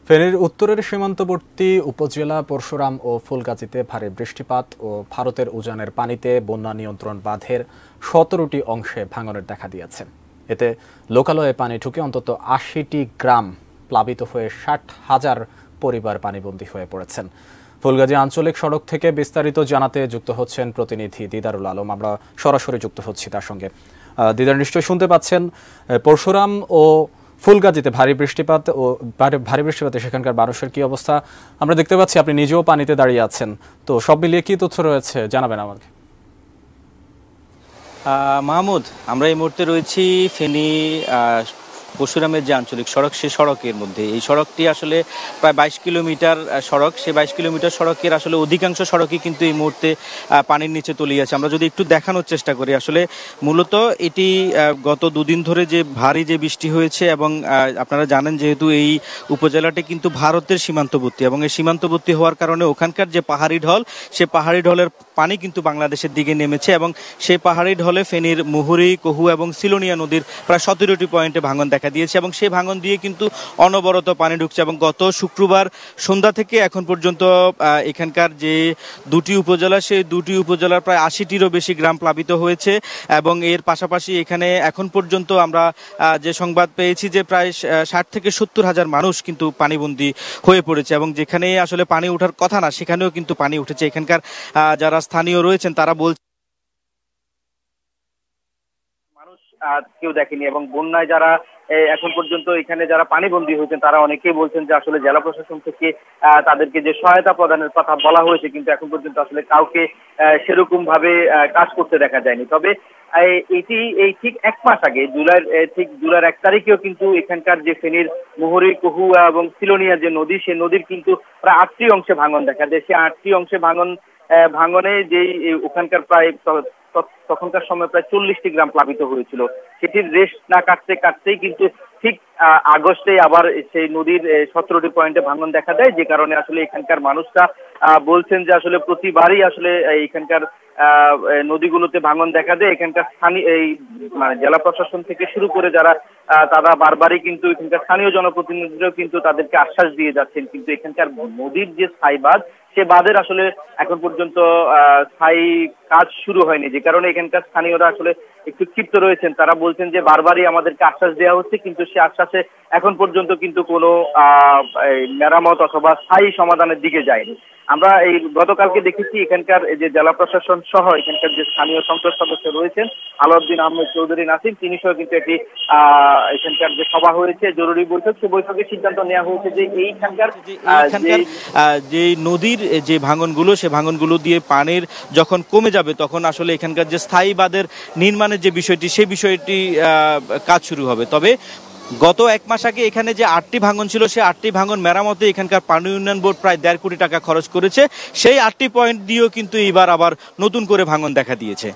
ফেনীর উত্তরের সীমান্তবর্তী উপজেলা পরশুরাম ও ফুলগাজীতে ভারী বৃষ্টিপাত ও ভারতের উজানের পানিতে বন্যা নিয়ন্ত্রণ বাঁধের ১৭টি অংশে ভাঙনের দেখা দিয়েছে। এতে লোকালয়ে পানি ঢুকে অন্তত ৮০টি গ্রাম প্লাবিত হয়ে ৬০,০০০ পরিবার পানিবন্দী হয়ে পড়েছেন। ফুলগাজী আঞ্চলিক সড়ক থেকে বিস্তারিত জানাতে যুক্ত হচ্ছেন প্রতিনিধি দিদারুল আলম। আমরা সরাসরি যুক্ত হচ্ছি তার সঙ্গে। দিদার, নিশ্চয়ই শুনতে পাচ্ছেন পরশুরাম ও ফুলগাজীতে ভারী বৃষ্টিপাতে সেখানকার মানুষের কি অবস্থা আমরা দেখতে পাচ্ছি। আপনি নিজেও পানিতে দাঁড়িয়ে আছেন, তো সব মিলিয়ে কি তথ্য রয়েছে জানাবেন আমাকে। মাহমুদ, আমরা এই মুহূর্তে রয়েছি ফেনী পরশুরামের যে আঞ্চলিক সড়ক, সেই সড়কের মধ্যে। এই সড়কটি আসলে প্রায় ২২ কিলোমিটার সড়ক। সেই ২২ কিলোমিটার সড়কের আসলে অধিকাংশ সড়কই কিন্তু এই মুহূর্তে পানির নিচে তলিয়ে আছে। আমরা যদি একটু দেখানোর চেষ্টা করি, আসলে মূলত এটি গত দুদিন ধরে যে ভারী যে বৃষ্টি হয়েছে, এবং আপনারা জানেন যেহেতু এই উপজেলাটি কিন্তু ভারতের সীমান্তবর্তী, এবং এই সীমান্তবর্তী হওয়ার কারণে ওখানকার যে পাহাড়ি ঢল, সে পাহাড়ি ঢলের পানি কিন্তু বাংলাদেশের দিকে নেমেছে, এবং সেই পাহাড়ি ঢলে ফেনীর মুহুরী, কহু এবং সিলোনিয়া নদীর প্রায় ১৭টি পয়েন্টে ভাঙন দেখা দিয়েছে, এবং সেই ভাঙন দিয়ে কিন্তু অনবরত পানি ঢুকছে। এবং গত শুক্রবার সন্ধ্যা থেকে এখন পর্যন্ত এখানকার যে দুটি উপজেলা, সেই দুটি উপজেলার প্রায় ৮০টিরও বেশি গ্রাম প্লাবিত হয়েছে। এবং এর পাশাপাশি এখানে এখন পর্যন্ত আমরা যে সংবাদ পেয়েছি যে প্রায় ৬০ থেকে ৭০,০০০ মানুষ কিন্তু পানিবন্দী হয়ে পড়েছে, এবং যেখানে আসলে পানি ওঠার কথা না সেখানেও কিন্তু পানি উঠেছে। এখানকার যারা স্থানীয় রয়েছেন তারা বলছেন মানুষ কেউ দেখেনি, এবং বন্যায় যারা এখন পর্যন্ত এখানে যারা পানিবন্দী হয়েছেন তারা অনেকেই বলছেন যে আসলে জেলা প্রশাসন থেকে তাদেরকে যে সহায়তা প্রদানের কথা বলা হয়েছে, কিন্তু এখন পর্যন্ত আসলে কাউকে সেরকম ভাবে কাজ করতে দেখা যায়নি। তবে এটি এই ঠিক এক মাস আগে জুলাইয়ের ১ তারিখেও কিন্তু এখানকার যে ফেনীর মুহুরী, কহু এবং সিলোনিয়া যে নদী, সেই নদীর কিন্তু প্রায় ৮টি অংশে ভাঙন দেখা যায়। সেই ৮টি অংশে ভাঙনে যেই ওখানকার প্রায় তখনকার সময় প্রায় ৪০টি গ্রাম প্লাবিত হয়েছিল। সেটির রেস্ট না কাটতেই কিন্তু ঠিক আগস্টে আবার সেই নদীর ১৭টি পয়েন্টে ভাঙন দেখা দেয়, যে কারণে আসলে এখানকার মানুষরা বলছেন যে আসলে প্রতিবারই আসলে এখানকার নদীগুলোতে ভাঙন দেখা দেয়। এখানকার স্থানীয় মানে জেলা প্রশাসন থেকে শুরু করে তারা বারবারই কিন্তু এখানকার স্থানীয় জনপ্রতিনিধিরাও কিন্তু তাদেরকে আশ্বাস দিয়ে যাচ্ছেন, কিন্তু এখানকার নদীর যে স্থায়ী বাঁধ, সে বাঁধের আসলে এখন পর্যন্ত স্থায়ী কাজ শুরু হয়নি, যে কারণে এখানকার স্থানীয়রা আসলে একটু ক্ষিপ্ত রয়েছেন। তারা বলছেন যে বারবারই আমাদেরকে আশ্বাস দেওয়া হচ্ছে, কিন্তু সে আশ্বাসে এখন পর্যন্ত কিন্তু কোনো মেরামত অথবা স্থায়ী সমাধানের দিকে যায়নি। আমরা এই গতকালকে দেখেছি এখানকার যে জেলা প্রশাসন সহ এখানকার যে স্থানীয় সংসদ সদস্য রয়েছেন আলাউদ্দিন আহমেদ চৌধুরী নাসিম, তিনি সহ কিন্তু একটি এখানকার যে সভা হয়েছে, জরুরি বৈঠক, সে বৈঠকে সিদ্ধান্ত নেওয়া হয়েছে যে এইখানকার যে নদীর যে ভাঙনগুলো, সে ভাঙনগুলো দিয়ে পানির যখন কমে যাবে তখন আসলে এখানকার যে স্থায়ী বাঁধের নির্মাণের যে বিষয়টি, সেই বিষয়টি কাজ শুরু হবে। তবে গত ১ মাস আগে এখানে যে ৮টি ভাঙন ছিল, সেই ৮টি ভাঙন মেরামতে এখানকার পানি উন্নয়ন বোর্ড প্রায় ১.৫ কোটি টাকা খরচ করেছে। সেই ৮টি পয়েন্ট দিয়েও কিন্তু এবার আবার নতুন করে ভাঙন দেখা দিয়েছে।